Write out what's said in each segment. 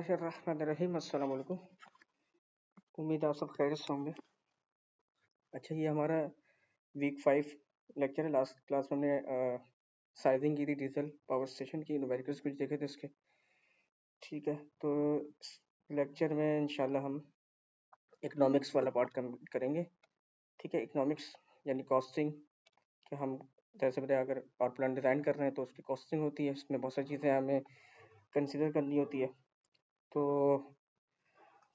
रहीम अस्सलाम वालेकुम। उम्मीद है आप सब खैरियत से होंगे। अच्छा, ये हमारा वीक 5 लेक्चर है। लास्ट क्लास में हमने साइजिंग की थी डीजल पावर स्टेशन की, न्यूमेरिकल्स कुछ देखे थे इसके। ठीक है, तो इस लेक्चर में इंशाल्लाह हम इकोनॉमिक्स वाला पार्ट करेंगे। ठीक है, इकोनॉमिक्स यानी कॉस्टिंग कि हम जैसे बताया, अगर पावर प्लांट डिज़ाइन कर रहे हैं तो उसकी कॉस्टिंग होती है, इसमें बहुत सारी चीज़ें हमें कंसिडर करनी होती है। तो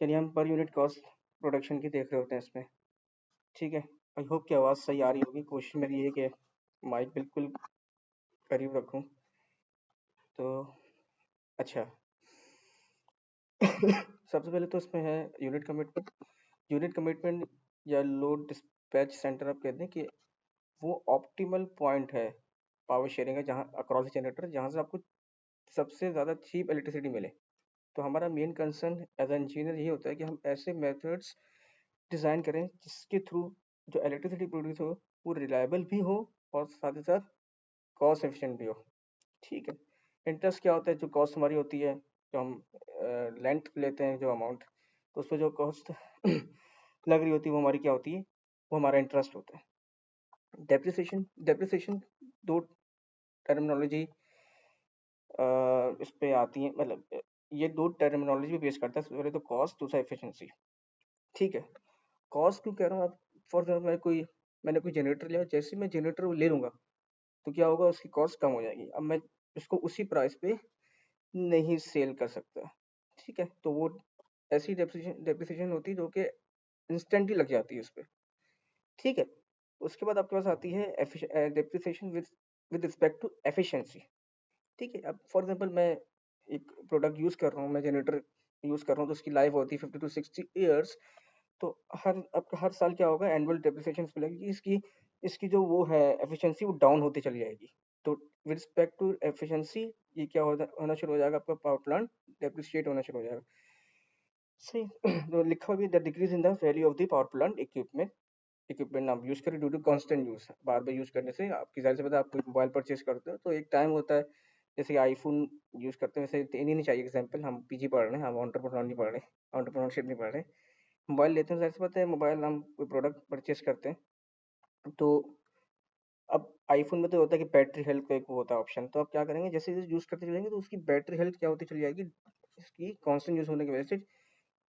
यानी हम पर यूनिट कॉस्ट प्रोडक्शन की देख रहे होते हैं इसमें। ठीक है, आई होप की आवाज़ सही आ रही होगी। कोशिश मेरी ये है कि माइक बिल्कुल करीब रखूं। तो अच्छा सबसे पहले तो इसमें है यूनिट कमिटमेंट। यूनिट कमिटमेंट या लोड डिस्पैच सेंटर आप कहते हैं कि वो ऑप्टिमल पॉइंट है पावर शेयरिंग का, जहाँ अक्रॉस जनरेटर जहाँ से आपको सबसे ज़्यादा चीप इलेक्ट्रिसिटी मिले। तो हमारा main concern as a engineer यही होता है कि हम ऐसे मेथड्स डिज़ाइन करें जिसके थ्रू जो इलेक्ट्रिसिटी प्रोड्यूस हो वो रिलायबल भी हो और साथ ही साथ कॉस्ट एफिशिएंट भी हो। ठीक है, इंटरेस्ट क्या होता है, जो कॉस्ट हमारी होती है, जो हम लेंथ लेते हैं जो अमाउंट, तो उस पर जो कॉस्ट लग रही होती है वो हमारी क्या होती है, वो हमारा इंटरेस्ट होता है। डेप्रिसिएशन डेप्रिसिएशन दो टर्मिनोलॉजी इस पे आती है, मतलब ये दो टर्मिनोलॉजी पे बेस करता है। सबसे पहले तो कॉस्ट, दूसरा एफिशिएंसी। ठीक है, कॉस्ट क्यों कह रहा हूँ आप, फॉर एग्जाम्पल मैंने कोई जनरेटर लिया, जैसे मैं जनरेटर ले लूँगा तो क्या होगा, उसकी कॉस्ट कम हो जाएगी। अब मैं उसको उसी प्राइस पे नहीं सेल कर सकता। ठीक है, तो वो ऐसी डेप्रिसिएशन होती है जो कि इंस्टेंटली लग जाती है उस पे। ठीक है, उसके बाद आपके पास आती है depreciation with respect to efficiency. ठीक है, अब फॉर एग्जांपल मैं एक प्रोडक्ट यूज़ कर रहा हूँ, मैं जनरेटर यूज़ कर रहा हूँ, तो उसकी लाइफ होती है 50 टू 60 ईयर्स। तो आपका हर साल क्या होगा, एनुअल डेप्रिसिएशन मिलेगी, इसकी इसकी जो वो है एफिशिएंसी, वो डाउन होती चली जाएगी। तो विद रिस्पेक्ट टू एफिशिएंसी ये क्या होना शुरू हो जाएगा, आपका पावर प्लांट डेप्रिशिएट होना शुरू हो जाएगा। सही तो लिखा हुआ भी, the decrease in the value of the power plant equipment आप यूज करें ड्यू टू कांस्टेंट यूज। बार बार यूज करने से आपकी, जाहिर सी बात है, आप कोई मोबाइल परचेज करते हो तो एक टाइम होता है, जैसे आईफोन यूज करते हैं, वैसे देनी नहीं चाहिए एग्जांपल। हम पीजी पढ़ रहे हैं, हम एंटरप्रेन्योर नहीं पढ़ रहे, एंटरप्रेन्योरशिप नहीं पढ़ रहे। मोबाइल लेते हैं, जाहिर सी बात है, मोबाइल हम कोई प्रोडक्ट परचेज करते हैं तो अब आईफोन में तो होता है कि बैटरी हेल्थ का एक वो होता है ऑप्शन। तो आप क्या करेंगे, जैसे जैसे यूज करते चलेंगे तो उसकी बैटरी हेल्थ क्या होती चली जाएगी, इसकी कांस्टेंट यूज होने की वजह से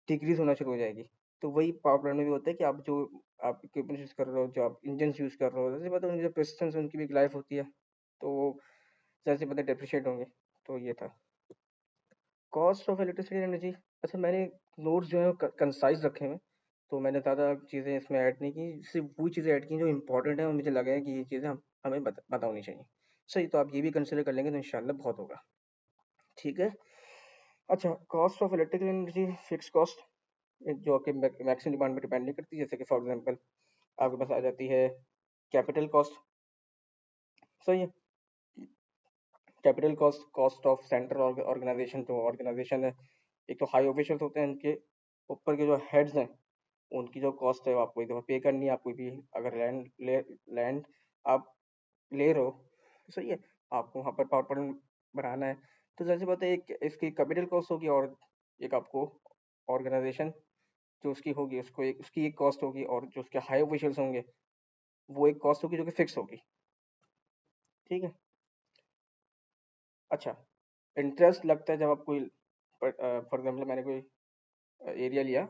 डिक्रीज होना शुरू हो जाएगी। तो वही पावर प्लांट में भी होता है कि आप इक्विपमेंट यूज कर रहे हो, जो आप इंजन यूज कर रहे हो, जैसे पता है उनके जो पिस्टन्स उनकी भी एक लाइफ होती है, तो वो जैसे पता डेप्रिशिएट होंगे। तो ये था कॉस्ट ऑफ इलेक्ट्रिसिटी एनर्जी। अच्छा, मैंने नोट्स जो है कंसाइज रखे हुए हैं, तो मैंने ज़्यादा चीज़ें इसमें ऐड नहीं की, सिर्फ वही चीज़ें ऐड की जो इंपॉर्टेंट है और मुझे लगा है कि ये चीज़ें हमें पता होनी चाहिए। सही, तो आप ये भी कंसिडर कर लेंगे तो इंशाल्लाह बहुत होगा। ठीक है, अच्छा, cost of electrical energy fix cost, जो कि मैक्सिमम डिमांड पर डिपेंड नहीं करती। जैसे कि फॉर एग्जांपल आपके पास आ जाती है कैपिटल कॉस्ट। सही है, capital cost, cost of central organisation, जो ऑर्गेनाइजेशन है, एक तो हाई ऑफिशियल्स होते हैं, इनके ऊपर के जो हेड्स हैं उनकी जो कॉस्ट है वो आपको एक दफ़ा पे करनी है। आपको भी अगर लैंड आप ले रहे हो, सही है, आपको वहाँ पर पावर प्लांट बनाना है, तो जैसे बात है, एक इसकी कैपिटल कॉस्ट होगी और एक आपको ऑर्गेनाइजेशन जो उसकी होगी, उसको एक उसकी एक कॉस्ट होगी, और जो उसके हाई ऑफिशियल्स होंगे वो एक कॉस्ट होगी जो कि फिक्स होगी। ठीक है, अच्छा, इंटरेस्ट लगता है जब आप कोई, फॉर एग्जाम्पल मैंने कोई एरिया लिया।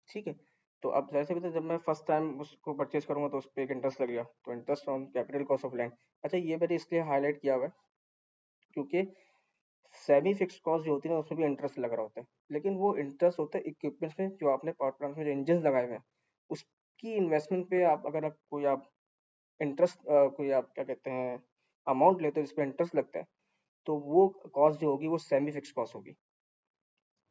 ठीक है, तो अब जैसे भी तो जब मैं फर्स्ट टाइम उसको परचेज करूंगा तो उस पर एक इंटरेस्ट लग गया, तो interest on capital cost of land. अच्छा, ये मैंने इसलिए हाईलाइट किया हुआ है क्योंकि सेमी फिक्स कॉस्ट जो होती है ना, उसमें भी इंटरेस्ट लग रहा होता है, लेकिन वो इंटरेस्ट होता है इक्विपमेंट्स में, जो आपने पावर प्लांट में जो इंजन लगाए हुए हैं उसकी इन्वेस्टमेंट पे। आप अगर आप इंटरेस्ट कोई आप क्या कहते हैं अमाउंट लेते हो जिस पे इंटरेस्ट लगता है, तो वो कॉस्ट जो होगी वो सेमी फिक्स कॉस्ट होगी।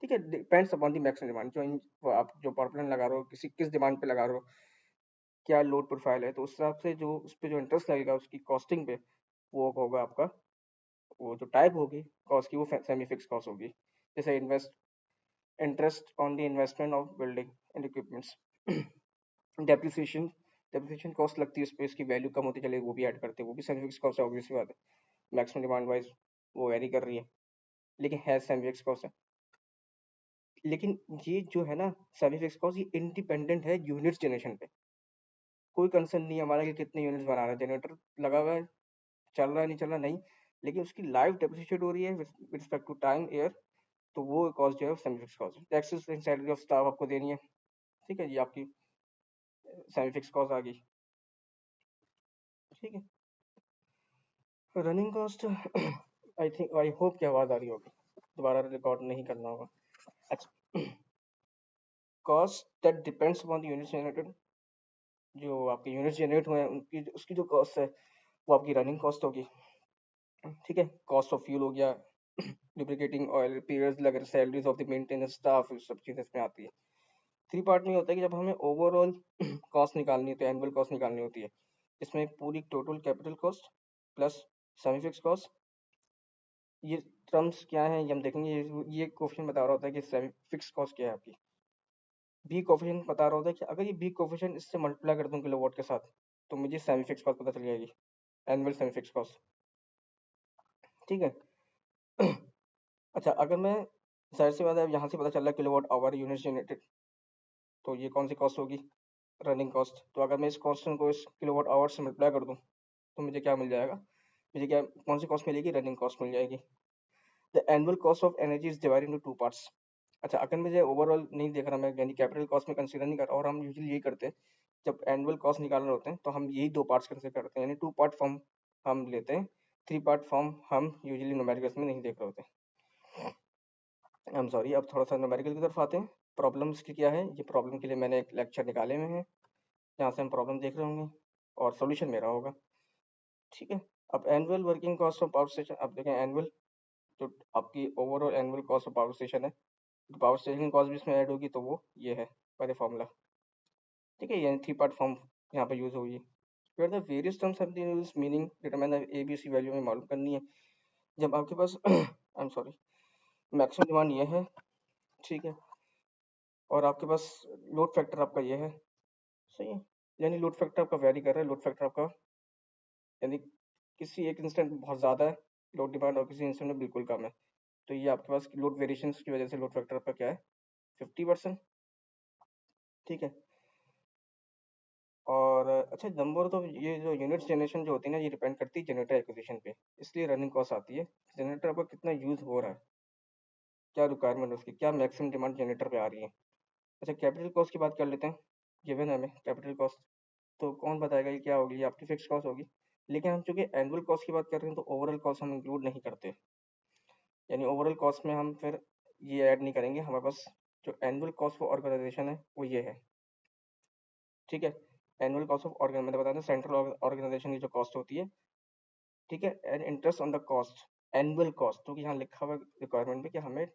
ठीक है, depends upon the maximum demand, वो आप जो पावर प्लांट लगा रहे हो किस डिमांड पे लगा रहे हो, क्या लोड प्रोफाइल है, तो उस हिसाब से जो उस पे जो इंटरेस्ट लगेगा उसकी कॉस्टिंग पे, वो होगा आपका, वो जो टाइप होगी कॉस्ट की, वो सेमी फिक्स कॉस्ट होगी। जैसे invest interest on the investment of building and equipments. Depreciation depreciation cost लगती है उस पे, इसकी वैल्यू कम होती चलेगी, वो भी ऐड करते हैं, वो भी सेमी फिक्स कॉस्ट है, ऑब्वियस सी बात है। मैक्सिमम डिमांड वाइज वो वेरी कर रही है, लेकिन है सेमी फिक्स कॉस्ट है। लेकिन ये जो है ना सेमी फिक्स कॉस्ट, ये इंडिपेंडेंट है यूनिट्स जनरेशन पे। कोई कंसर्न नहीं है हमारा कि कितने यूनिट्स बना रहा है, जनरेटर लगा हुआ है, चल रहा है नहीं चल रहा नहीं, लेकिन उसकी लाइफ डेप्रिसिएट हो रही है with respect to time year, तो वो कॉस्ट जो है सेमी फिक्स कॉस्ट है। Taxes and salary of staff आपको देनी है, ठीक है, ये आपकी सेमी फिक्स कॉस्ट आ गई, ठीक है। Running cost I think, I hope की आवाज़ आ रही होगी, दोबारा रिकॉर्ड नहीं करना होगा। अच्छा, cost that depends upon the units generated, जो आपके यूनिट्स जनरेट हुए हैं उनकी उसकी जो कॉस्ट है वो आपकी रनिंग कॉस्ट होगी, ठीक है। कॉस्ट ऑफ फ्यूल हो गया, lubricating ऑयल, रिपेयर्स लग रहे, salaries of the maintenance staff, सब चीज़ें इसमें आती है। थ्री पार्ट में होता है कि जब हमें ओवरऑल कॉस्ट निकालनी है तो एनुअल कॉस्ट निकालनी होती है। इसमें पूरी total capital cost plus semi fix cost, ये टर्म्स क्या है ये हम देखेंगे। ये कोफिशिएंट बता रहा होता है कि सेमी फिक्स कॉस्ट क्या है आपकी। बी कोफिशिएंट बता रहा होता है कि अगर ये बी कोफिशिएंट इससे मल्टीप्लाई कर दूं किलोवाट के साथ तो मुझे सेमी फिक्स कॉस्ट पता चल जाएगी, एनुअल सेमी फिक्स कॉस्ट, ठीक है। अच्छा, अगर मैं, जाहिर सी बात है, यहाँ से पता चल रहा है किलोवाट आवर यूनिट जनरेटेड, तो ये कौन सी कॉस्ट होगी, रनिंग कॉस्ट। तो अगर मैं इस कॉन्स्टेंट को इस किलोवाट आवर से मल्टीप्लाई कर दूं तो मुझे क्या मिल जाएगा, मुझे क्या कौन सी कॉस्ट मिलेगी, रनिंग कॉस्ट मिल जाएगी। The annual cost of energy is divided into two parts. अच्छा, अगर मुझे ओवरऑल नहीं देख रहा, मैं यानी कैपिटल कॉस्ट में कंसीडर नहीं कर रहा, और हम यूजुअली यही करते हैं जब एनुअल कॉस्ट निकाल रहे होते हैं तो हम यही दो पार्ट्स कंसीडर करते हैं, यानी टू पार्ट फॉर्म हम लेते हैं, थ्री पार्ट फॉर्म हम यूजुअली न्यूमेरिकल्स में नहीं देख रहे होते। आई एम सॉरी, अब थोड़ा सा न्यूमेरिकल की तरफ आते हैं। प्रॉब्लम्स की क्या है, ये प्रॉब्लम के लिए मैंने एक लेक्चर निकाले हुए हैं जहाँ से हम प्रॉब्लम देख रहे होंगे और सॉल्यूशन मेरा होगा, ठीक है। अब annual working cost of power station, अब देखें एनुअल जो आपकी overall annual cost of power station है, तो पावर स्टेशन कॉस्ट भी इसमें ऐड होगी, तो वो ये है पहले फॉर्मूला, ठीक है, यानी थ्री पार्ट फॉर्म यहाँ पे यूज होगी। फिर the various terms of the use meaning determine the A B C value में मालूम करनी है। जब आपके पास I am sorry maximum demand ये है, ठीक है, और आपके पास लोड फैक्टर आपका ये है, सही है, यानी लोड फैक्टर आपका वेरी कर रहा है, लोड फैक्टर आपका यानी किसी एक इंस्टेंट बहुत ज़्यादा है लोड डिमांड और किसी इंस्टेंट में बिल्कुल कम है, तो ये आपके पास लोड वेरिएशंस की वजह से लोड फैक्टर आपका क्या है, 50%, ठीक है। और अच्छा, नंबर तो ये जो यूनिट्स जनरेशन जो होती है ना, ये डिपेंड करती है जनरेटर एक्विजिशन पे, इसलिए रनिंग कॉस्ट आती है। जनरेटर आपका कितना यूज़ हो रहा है, क्या रिक्वायरमेंट है उसकी, क्या मैक्सिमम डिमांड जनरेटर पे आ रही है। अच्छा, कैपिटल कॉस्ट की बात कर लेते हैं, गिवन है हमें कैपिटल कॉस्ट, तो कौन बताएगा ये क्या होगी, ये आपकी फिक्स कॉस्ट होगी। लेकिन हम चूंकि एनुअल कॉस्ट की बात कर रहे हैं तो ओवरऑल कॉस्ट हम इंक्लूड नहीं करते, यानी ओवरऑल कॉस्ट में हम फिर ये ऐड नहीं करेंगे, हमारे पास जो एनुअल कॉस्ट फॉर ऑर्गेनाइजेशन है वो ये है, ठीक है। एनुअल कॉस्ट ऑफ ऑर्गन, मैंने बताया सेंट्रल ऑर्गेनाइजेशन की जो कॉस्ट होती है, ठीक है, and interest on the cost, annual cost, क्योंकि यहाँ लिखा हुआ रिक्वायरमेंट में कि हमें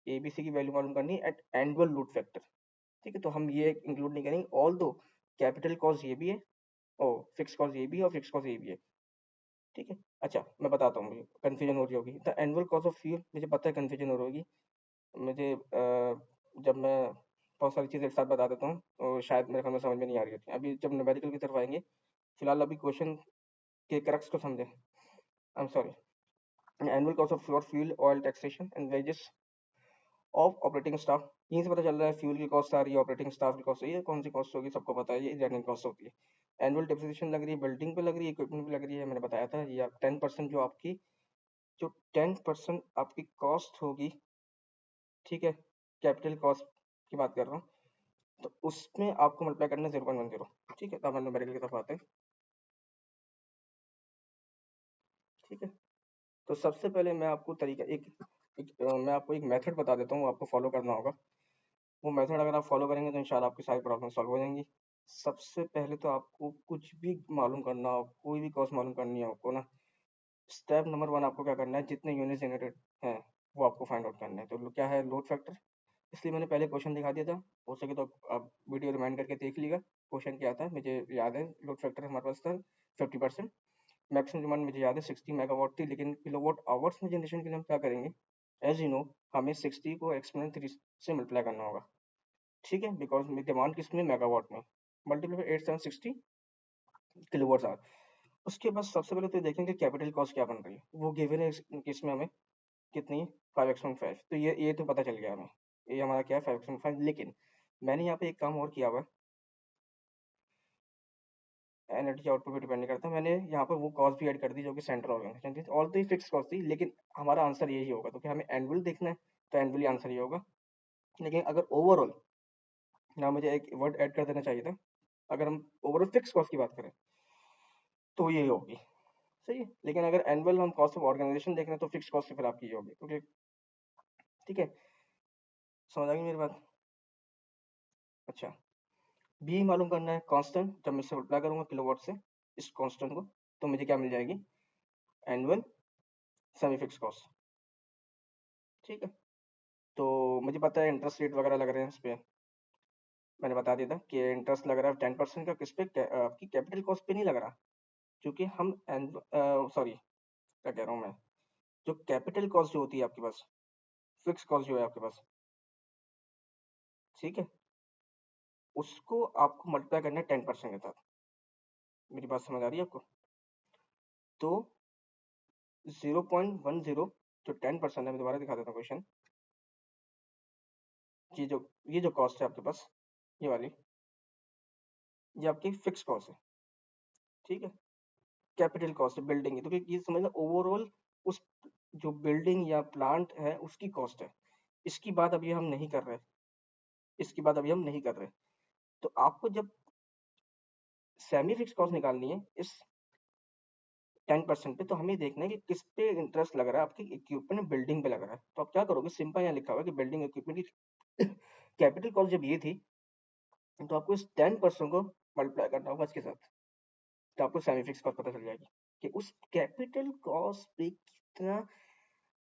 एबीसी की वैल्यू मालूम करनी है एट एनुअल लोड फैक्टर, ठीक है, तो हम ये इंक्लूड नहीं करेंगे, ऑल दो कैपिटल कॉस्ट ये भी है और फिक्स कॉस्ट ये भी है और फिक्स कॉस्ट ये भी है, ठीक है। अच्छा, मैं बताता हूँ, मुझे कन्फ्यूजन हो रही होगी, the annual cost of fuel, मुझे पता है कन्फ्यूजन हो रही होगी, मुझे जब मैं बहुत सारी चीज़ें एक साथ बता देता हूँ तो शायद मेरे ख्याल में समझ में नहीं आ रही होती। अभी जब न्यूमेरिकल की तरफ आएंगे, फिलहाल अभी क्वेश्चन के क्रक्स को समझें। I am sorry, annual cost of fuel fuel oil taxation and wages of operating staff, यहीं से पता चल रहा है फ्यूल की कॉस्ट आ रही है, ऑपरेटिंग स्टाफ की कॉस्ट, ये कौन सी कॉस्ट होगी सबको पता है, ये रनिंग कॉस्ट होती है। एनुअल डेप्रिसिएशन लग रही है, बिल्डिंग पे लग रही है, इक्विपमेंट पे लग रही है, मैंने बताया था ये 10% जो आपकी, जो 10% आपकी कॉस्ट होगी, ठीक है, कैपिटल कॉस्ट की बात कर रहा हूँ, तो उसमें आपको मल्टीप्लाई करना है 0.10, ठीक है। तो हम न्यूमेरिकल की तरफ आते हैं, ठीक है। तो सबसे पहले मैं आपको तरीका मैं आपको एक मेथड बता देता हूँ, आपको फॉलो करना होगा। वो मेथड अगर आप फॉलो करेंगे तो इंशाल्लाह आपकी सारी प्रॉब्लम सॉल्व हो जाएंगी। सबसे पहले तो आपको कुछ भी मालूम करना हो, कोई भी कॉस्ट मालूम करनी है आपको ना, स्टेप नंबर वन आपको क्या करना है, जितने यूनिट जनरेटेड हैं वो आपको फाइंड आउट करना है। तो क्या है लोड फैक्टर, इसलिए मैंने पहले क्वेश्चन दिखा दिया था, हो सके तो आप वीडियो रिमाइंड करके देख लीजिएगा क्वेश्चन क्या आता है। मुझे याद है लोड फैक्टर हमारे पास था 50%, मैक्सिमम डिमांड मुझे याद है 60 मेगावाट थी, लेकिन किलोवाट आवर्स में जनरेशन के लिए हम क्या करेंगे, एज यू नो हमें 60 को एक्सपोनेंट 3 से मल्टीप्लाई करना होगा, ठीक है, बिकॉज डिमांड किस में, मेगावाट में, मल्टीप्लाई 8760 किलोवाट आवर। उसके बाद सबसे पहले तो देखेंगे कैपिटल कॉस्ट क्या बन रही है, वो गिवन है इसमें हमें कितनी है, 5 एक्सपोनेंट 5, तो ये तो पता चल गया हमें, ये हमारा क्या है 5.5। लेकिन मैंने यहाँ पे एक काम और किया हुआ है, एनर्जी आउटपुट पे डिपेंड नहीं करता, मैंने यहाँ पर वो कॉस्ट भी ऐड कर दी जो कि सेंट्रल ऑर्गेनाइजेशन थी। ऑल तो ये फिक्स कॉस्ट थी, लेकिन हमारा आंसर यही होगा, तो क्या हमें एनुअल देखना है तो एनुअली आंसर ये होगा। लेकिन अगर ओवरऑल ना, मुझे एक वर्ड ऐड कर देना चाहिए था, अगर हम ओवरऑल फिक्स कॉस्ट की बात करें तो ये होगी, सही है। लेकिन अगर एनुअल हम कॉस्ट ऑफ ऑर्गेनाइजेशन देख रहे हैं तो फिक्स कॉस्ट के फिर आपकी ये होगी, तो ठीक है, समझ आ गई मेरी बात। अच्छा, बी मालूम करना है कांस्टेंट, जब मैं इसे मल्टीप्लाई करूंगा किलोवाट से इस कांस्टेंट को, तो मुझे क्या मिल जाएगी, एनुअल सेमी फिक्स कॉस्ट, ठीक है। तो मुझे पता है इंटरेस्ट रेट वगैरह लग रहे हैं इस पे, मैंने बता दिया था कि इंटरेस्ट लग रहा है 10% का, किस पे, आपकी कैपिटल कॉस्ट पे नहीं लग रहा, क्योंकि हम सॉरी क्या कह रहा हूँ मैं, जो कैपिटल कॉस्ट जो होती है आपके पास, फिक्स कॉस्ट जो है आपके पास, ठीक है, उसको आपको मल्टीप्लाई करना है 10% के साथ। मेरी बात समझ आ रही है आपको? तो 0.10 जो 10% है, मैं दोबारा दिखा देता हूँ क्वेश्चन, ये जो कॉस्ट है आपके पास, ये वाली, ये आपकी फिक्स कॉस्ट है, ठीक है। कैपिटल कॉस्ट है बिल्डिंग की, तो ये समझना ओवरऑल उस जो बिल्डिंग या प्लांट है उसकी कॉस्ट है। इसकी बात अभी हम नहीं कर रहे, इसकी बात अभी हम नहीं कर रहे। तो आपको जब सेमी फिक्स कॉस्ट निकालनी है इस 10% पे, तो हमें देखना है कि किस पे इंटरेस्ट लग रहा है, आपकी इक्विपमेंट बिल्डिंग पे लग रहा है। तो आप क्या करोगे, सिंपल यहाँ लिखा हुआ है कि बिल्डिंग इक्विपमेंट की कैपिटल कॉस्ट जब ये थी, तो आपको इस 10% को मल्टीप्लाई करना होगा इसके साथ, तो आपको सेमी फिक्स कॉस्ट पता चल जाएगी कि उस कैपिटल कॉस्ट पे कितना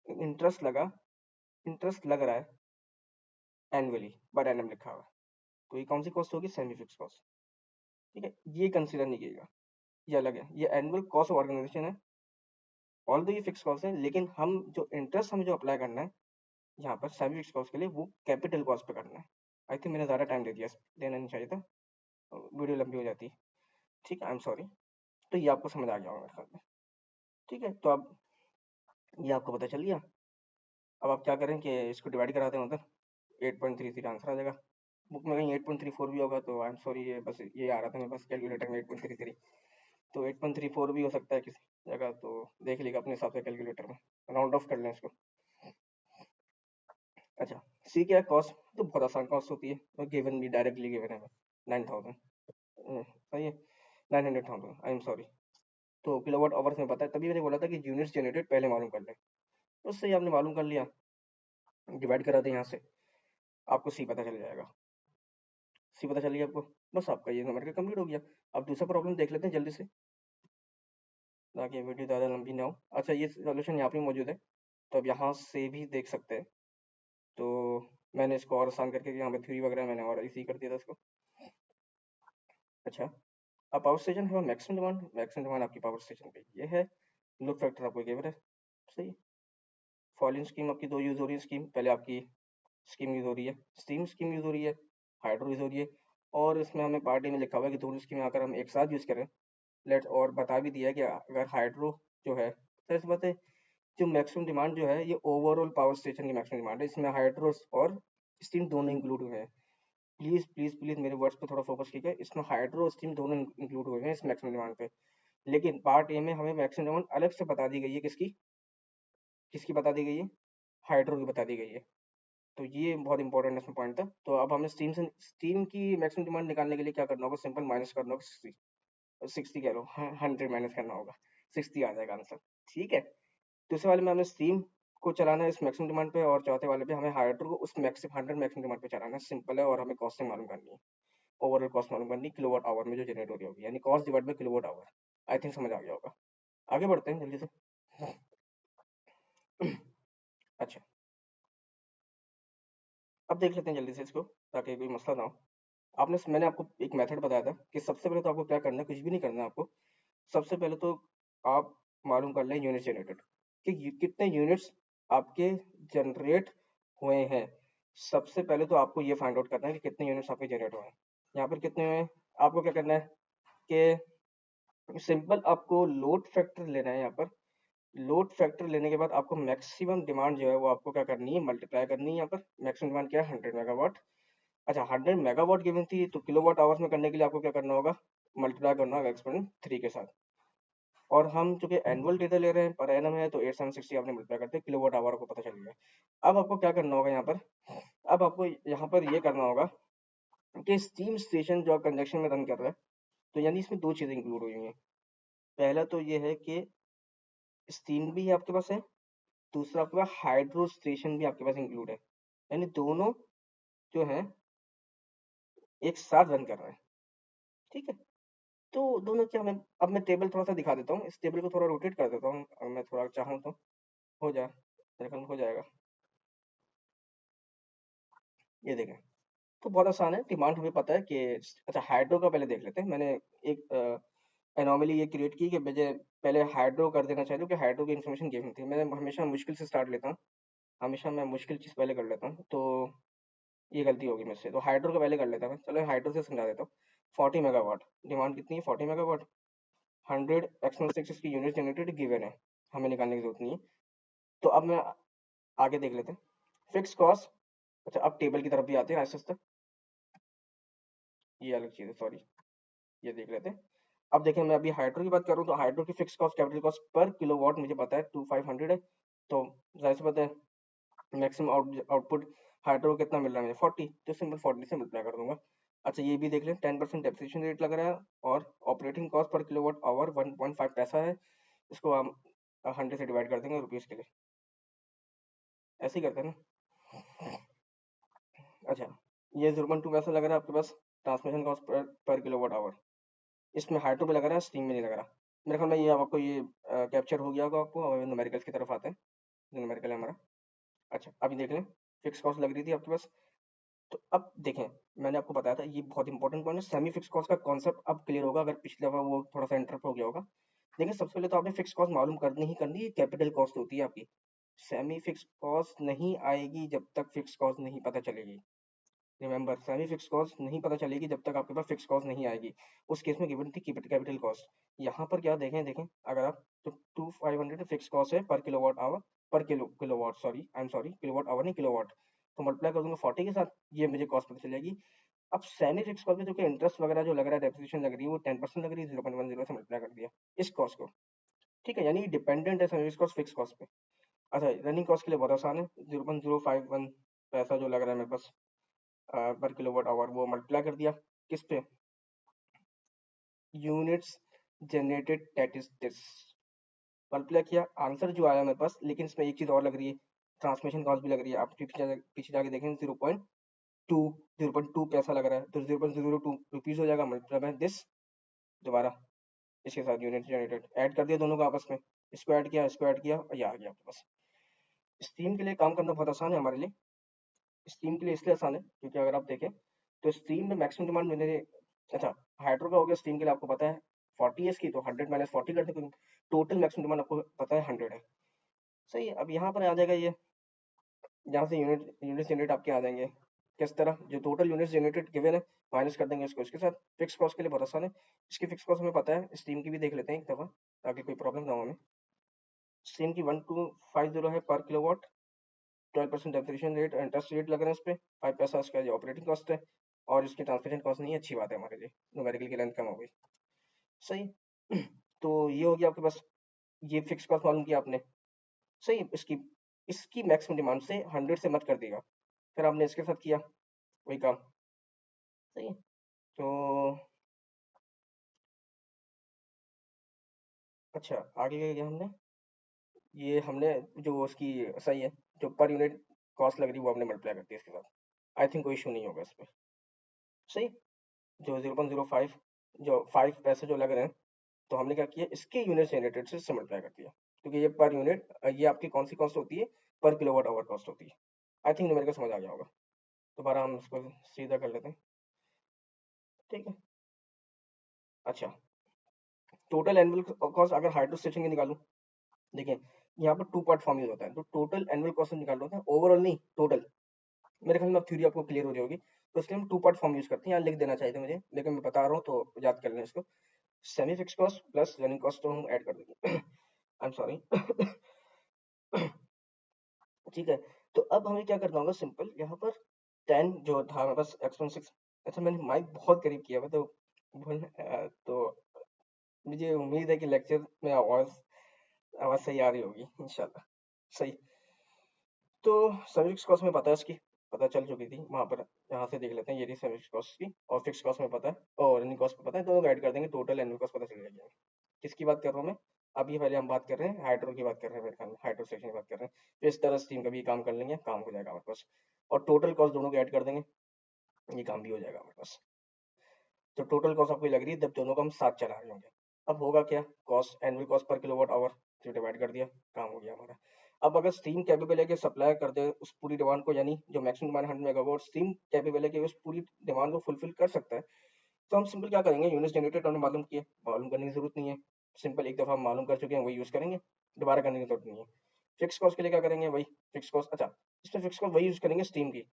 इंटरेस्ट लग रहा है एनुअली, पर एनम लिखा हुआ है। तो ये कौन सी कॉस्ट होगी, सेमी फिक्स कॉस्ट, ठीक है। ये कंसीडर नहीं कीजिएगा, ये अलग है, ये एनुअल कॉस्ट ऑफ ऑर्गेनाइजेशन है। ऑल दो ये फिक्स कॉस्ट है, लेकिन हम जो इंटरेस्ट हमें जो अप्लाई करना है यहाँ पर सेमी फिक्स कॉस्ट के लिए, वो कैपिटल कॉस्ट पे करना है। आई थिंक मैंने ज़्यादा टाइम दे दिया, देना नहीं चाहिए था, वीडियो लंबी हो जाती, ठीक है, आई एम सॉरी। तो ये आपको समझ आ गया होगा मेरे ख्याल में, ठीक है। तो अब ये आपको पता चल गया। अब आप क्या करें कि इसको डिवाइड करा दें उधर, 8.33 आंसर आ जाएगा। बुक में कहीं 8.34 भी होगा, तो आई एम सॉरी, ये बस ये आ रहा था मेरे पास कैलकुलेटर में 8.33, तो 8.34 भी हो सकता है किसी जगह, तो देख लीजिएगा अपने हिसाब से कैलकुलेटर में, राउंड ऑफ कर लें इसको। अच्छा, सी क्या है, कॉस्ट तो बहुत आसान कॉस्ट होती है, और गिवन भी डायरेक्टली गिवन है 9000, सही है, 900,000, आई एम सॉरी। तो किलोवाट आवर्स में पता है, तभी मैंने बोला था कि यूनिट्स जनरेटेड पहले मालूम कर लें, तो उससे ही आपने मालूम कर लिया, डिवाइड करा दें यहाँ से, आपको सी पता चल जाएगा। सी पता चल गया आपको, बस आपका ये नंबर का कंप्लीट हो गया। अब दूसरा प्रॉब्लम देख लेते हैं जल्दी से, ताकि वीडियो ज़्यादा लंबी ना हो। अच्छा, ये सॉल्यूशन यहाँ पे मौजूद है, तो अब यहाँ से भी देख सकते हैं। तो मैंने इसको और आसान करके यहाँ पे 3 वगैरह मैंने और इजी कर दिया था इसको। अच्छा, अब पावर स्टेशन है मैक्सिमम डिमांड आपकी पावर स्टेशन पे ये है, लोड फैक्टर आपको गिवन है, सही। फॉलोइंग स्कीम आपकी दो यूज़ हो रही है, स्कीम पहले आपकी स्कीम यूज़ हो रही है, स्टीम स्कीम यूज़ हो रही है, हाइड्रो यूज़ हो रही है, और इसमें हमें पार्टी में लिखा हुआ है कि दोनों स्कीम अगर हम एक साथ यूज़ करें, लेट, और बता भी दिया है कि अगर हाइड्रो जो है, तो इस बात है, जो मैक्सिमम डिमांड जो है ये ओवरऑल पावर स्टेशन की मैक्सिमम डिमांड है, इसमें हाइड्रो और स्टीम दोनों इंक्लूड हुए हैं। प्लीज प्लीज प्लीज मेरे वर्ड्स पे थोड़ा फोकस कीजिए, इसमें हाइड्रो और स्टीम दोनों इंक्लूड हुए हैं इस मैक्सिमम डिमांड पे। लेकिन पार्ट ए में हमें मैक्सिमम डिमांड अलग से बता दी गई है, किसकी किसकी बता दी गई है, हाइड्रो की बता दी गई है। तो ये बहुत इंपॉर्टेंट इसमें पॉइंट था। तो अब हमें स्टीम की मैक्सिमम डिमांड निकालने के लिए क्या करना होगा, सिंपल माइनस करना होगा 60 कह लो, 100 माइनस करना होगा, 60 आ जाएगा आंसर, ठीक है। दूसरे वाले में हमें स्टीम को चलाना है इस मैक्सिमम डिमांड पे, और चौथे वाले पे हमें हाइड्रो को उस मैक्सिमम 100 मैक्सिमम डिमांड पे चलाना है, सिंपल है। और हमें कॉस्टिंग मालूम करनी है, ओवरऑल कॉस्ट मालूम करनी, किलोवाट आवर में जो जनरेट हो रही होगी, यानी cost divide by kilowatt hour. I think समझ आ गया होगा। आगे बढ़ते हैं जल्दी से। अच्छा, अब देख लेते हैं जल्दी से इसको, ताकि कोई मसला ना हो। मैंने आपको एक मेथड बताया था कि सबसे पहले तो आपको क्या करना है, कुछ भी नहीं करना है आपको। सबसे पहले तो आप मालूम कर लें यूनिट जनरेटेड, कि कितने यूनिट्स आपके जनरेट हुए हैं। सबसे पहले तो आपको ये फाइंड आउट करना है कि कितने यूनिट्स आपके जनरेट हुए हैं। यहाँ पर कितने हुए हैं, आपको क्या करना है कि सिंपल आपको लोड फैक्टर लेना है यहाँ पर, लोड फैक्टर लेने के बाद आपको मैक्सिमम डिमांड जो है वो आपको क्या करनी है, मल्टीप्लाई करनी है। यहाँ पर मैक्सिमम डिमांड क्या है, 100 मेगावाट। अच्छा, 100 मेगावाट गिवन थी, तो किलोवाट आवर्स में करने के लिए आपको क्या करना होगा, मल्टीप्लाई करना होगा एक्सपोनेंट 3 के साथ। और हम चूंकि एनुअल डेटा ले रहे हैं, पर एनम है, तो 8760 आपने मल्टीप्लाई करते हैं, किलोवाट आवर को पता चल गया। अब आपको क्या करना होगा यहाँ पर, अब आपको यहाँ पर ये करना होगा कि स्टीम स्टेशन जो कंजक्शन में रन कर रहा है, तो यानी इसमें दो चीजें इंक्लूड हुई हैं। पहला तो ये है कि स्टीम भी आपके पास है, दूसरा आपके पास हाइड्रो स्टेशन भी आपके पास इंक्लूड है, यानी दोनों जो है एक साथ रन कर रहे हैं। ठीक है, तो दोनों क्या, मैं अब मैं टेबल थोड़ा सा दिखा देता हूँ, इस टेबल को थोड़ा रोटेट कर देता हूँ, अगर मैं थोड़ा चाहूँ तो हो जाए, मेरे ख्याल में हो जाएगा। ये देखें, तो बहुत आसान है, डिमांड हमें पता है कि, अच्छा हाइड्रो का पहले देख लेते हैं। मैंने एक एनोमली ये क्रिएट की कि मुझे पहले हाइड्रो कर देना चाहिए, क्योंकि हाइड्रो की इन्फॉर्मेशन गिवन थी। मैं हमेशा मुश्किल से स्टार्ट लेता हूँ, हमेशा मैं मुश्किल चीज़ पहले कर लेता हूँ, तो ये गलती होगी मुझसे, तो हाइड्रो का पहले कर लेता हूँ। चलो हाइड्रो से समझा देता हूँ। 40 मेगावाट डिमांड कितनी है, 40 मेगावाट, 100 x/6 इसकी यूनिट जनरेटेड गिवन है, हमें निकालने की जरूरत नहीं है। तो अब मैं आगे देख लेते हैं फिक्स कॉस्ट। अच्छा, अब टेबल की तरफ भी आते हैं आहिस्ते आहिस्ते, ये अलग चीज़ है, सॉरी, ये देख लेते हैं। अब देखें, मैं अभी हाइड्रो की बात करूँ, तो हाइड्रो की फिक्स कॉस्ट, कैपिटल कॉस्ट पर किलोवाट मुझे पता है 2500 है, तो जाहिर सी बात है मैक्सिमम आउटपुट हाइड्रो को कितना मिल रहा है मुझे, 40, तो सिंपल 40 से मल्टीप्लाई कर दूंगा। अच्छा, ये भी देख लें, 10% डेप्रिसिएशन रेट लग रहा है, और ऑपरेटिंग कॉस्ट पर किलोवाट आवर 1.5 पैसा है। इसको हम 100 से डिवाइड कर देंगे रुपीज़ के लिए, ऐसे ही करते हैं ना। अच्छा, ये 0.2 पैसा लग रहा है आपके पास ट्रांसमिशन कॉस्ट पर किलोवाट आवर, इसमें हाइड्रो पे लग रहा है, स्टीम में नहीं लग रहा। मेरे ख्याल में ये अब आपको ये कैप्चर हो गया होगा आपको। अब न्यूमेरिकल्स की तरफ आते हैं, जो न्यूमेरिकल है हमारा। अच्छा, अभी देख लें, फिक्स कॉस्ट लग रही थी आपके पास, तो अब देखें, मैंने आपको बताया था, ये बहुत इंपॉर्टेंट पॉइंट है, सेमी फिक्स कॉस्ट का कॉन्सेप्ट अब क्लियर होगा, अगर पिछले दफा वो थोड़ा सा इंटरप्ट हो गया होगा। देखिए, सबसे पहले तो आपने फिक्स कॉस्ट मालूम करनी ही करनी है, कैपिटल कॉस्ट होती है आपकी। सेमी फिक्स कॉस्ट नहीं आएगी जब तक फिक्स कॉस्ट नहीं पता चलेगी। रिमेंबर, सेमी फिक्स कॉस्ट नहीं पता चलेगी जब तक आपके पास फिक्स कॉस्ट नहीं आएगी। उस केस में गिवन थी कैपिटल कॉस्ट। यहाँ पर क्या देखें, देखें अगर आप, तो 2500 फिक्स कॉस्ट है पर किलोवाट आवर, पर kilowatt, sorry I am sorry, kilowatt hour नहीं किलोवाट, तो मल्टीप्लाई कर दूंगा 40 के साथ, ये मुझे कॉस्ट पता चलेगी। अब सेमी फिक्स कॉस्ट में जो कि इंटरेस्ट वगैरह जो लग रहा है, डेप्रिसिएशन लग रही है, वो 10% लग रही है, 0.10 से मल्टीप्लाई कर दिया इस कॉस्ट को। ठीक है, यानी डिपेंडेंट है सेमी कॉस्ट फिक्स कॉस्ट पे। अच्छा, रनिंग कॉस्ट के लिए बहुत आसान है, 0.051 पैसा जो लग रहा है मेरे पास पर किलोवाट आवर, वो मल्टीप्लाई कर दिया किस पे, units generated, that is this, multiply किया, आंसर जो आया मेरे पास। लेकिन इसमें एक चीज और लग रही है, ट्रांसमिशन कॉस्ट भी लग रही है। आप पीछे जाके देखें, 0.2 पैसा लग रहा है, तो 0.02 रुपीज हो जाएगा, मल्टीप्लाई बाय दिस, दोबारा इसके साथ यूनिट जनरेटेड ऐड कर दिया दोनों को आपस में, इसको ऐड किया, इसको ऐड किया, और ये आ गया आपके पास। स्ट्रीम के लिए काम करना बहुत आसान है हमारे लिए। स्टीम के लिए इसलिए आसान है क्योंकि अगर आप देखें, तो स्टीम में मैक्सिमम डिमांड मैंने, अच्छा हाइड्रो का हो गया, स्टीम के लिए आपको पता है 40 है इसकी, तो 100 - 40 करते हैं, टोटल मैक्सिमम डिमांड आपको पता है 100 है। सही है, अब यहाँ पर आ जाएगा ये, यहाँ से यूनिट जनरेट आपके आ जाएंगे किस तरह, जो टोटल यूनिट जनरेटेड गिवन है माइनस कर देंगे इसको इसके साथ। फिक्स कॉस्ट के लिए बहुत आसान है, इसकी फिक्स कॉस्ट हमें पता है, स्टीम की भी देख लेते हैं एक दफा, ताकि कोई प्रॉब्लम ना हो हमें। स्टीम की 1250 है पर kilowatt, 12% depreciation rate, interest rate लग रहा है इस पे, 5 पैसा इसका जो ऑपरेटिंग कॉस्ट है, और इसकी ट्रांसमिशन कॉस्ट नहीं है, अच्छी बात है हमारे लिए, न्यूमेरिकल की लेंथ कम हो गई। सही। तो ये हो गया आपके पास, ये फिक्स कॉस्ट मालूम किया आपने। सही, इसकी इसकी मैक्सिमम डिमांड से 100 से मत कर देगा, फिर आपने इसके साथ किया वही काम। सही है, तो अच्छा आगे क्या किया हमने, ये हमने जो उसकी, सही है, जो पर यूनिट कॉस्ट लग रही है वो हमने मल्टीप्लाई कर दिया इसके साथ। आई थिंक कोई इशू नहीं होगा इस पर। सही, जो 0.05, जो 5 पैसे जो लग रहे हैं, तो हमने क्या किया, इसके यूनिट जनरेटेड से मल्टीप्लाई कर दिया, क्योंकि ये पर यूनिट, ये आपकी कौन सी कॉस्ट होती है, पर किलोवाट आवर कॉस्ट होती है। आई थिंक मेरे को समझ आ गया होगा, दोबारा हम इसको सीधा कर लेते हैं। ठीक है, अच्छा, टोटल एनुअल कॉस्ट अगर हाइड्रो स्टेशन की निकालूं, देखिए यहाँ पर 2 पार्ट फॉर्म यूज होता है, तो टोटल एनुअल कॉस्ट निकाल होता है, ओवरऑल नहीं, टोटल। मेरे ख्याल में अब थ्योरी आपको क्लियर हो रही होगी, तो इसलिए हम 2 पार्ट फॉर्म यूज करते हैं, यहाँ लिख देना चाहिए था मुझे, लेकिन मैं बता रहा हूँ तो याद कर लें इसको। Semi fix cost plus running cost तो हम ऐड कर देंगे। आई एम सॉरी। ठीक है, तो अब हमें क्या करना होगा, सिंपल यहाँ पर 10 जो था हमारे पास एक्सपोनेंशियल। अच्छा, मैंने माइक बहुत करीब किया हुआ, तो तो मुझे उम्मीद है कि लेक्चर में आवाज आवाज सही आ रही होगी इंशाल्लाह। सही। तो सर्विस फिक्स कॉस्ट में पता है इसकी, पता चल चुकी थी वहां पर। यहाँ से देख लेते हैं, ये रही सर्विस कॉस्ट की, और फिक्स कॉस्ट में पता है और रनिंग कॉस्ट में पता है, दोनों गाइड कर देंगे, टोटल एनुअल कॉस्ट पता चल जाएगी। किसकी बात कर रहा हूँ मैं? अभी पहले हम बात कर रहे हैं हाइड्रो की, बात कर रहे हैं मेरे ख्याल में हाइड्रो सेक्शन की बात कर रहे हैं। तो इस तरह स्टीम का भी काम कर लेंगे, काम हो जाएगा हमारे पास, और टोटल कॉस्ट दोनों को ऐड कर देंगे, ये काम भी हो जाएगा हमारे पास। तो टोटल कॉस्ट आपको लग रही है जब दोनों को हम साथ चला रहे होंगे। अब होगा क्या, कॉस्ट एनुअल कॉस्ट पर किलोवाट आवर जो डिवाइड कर दिया, काम हो गया हमारा। अब अगर स्टीम कैपेबल है कि सप्लाई कर दे उस पूरी डिमांड को, यानी जो maximum demand 100 megawatt steam capable है कि उस पूरी डिमांड को फुलफिल कर सकता है, तो हम सिंपल क्या करेंगे, यूनिट जनरेटेड हमने मालूम किया, मालूम करने की जरूरत नहीं है। सिंपल एक दफा हम मालूम कर चुके हैं, वही यूज करेंगे, दोबारा करने की जरूरत नहीं है। फिक्स कॉस्ट के लिए क्या करेंगे, वही फिक्स कॉस्ट। अच्छा, इसमें फिक्स कॉस्ट वही यूज करेंगे स्टीम की,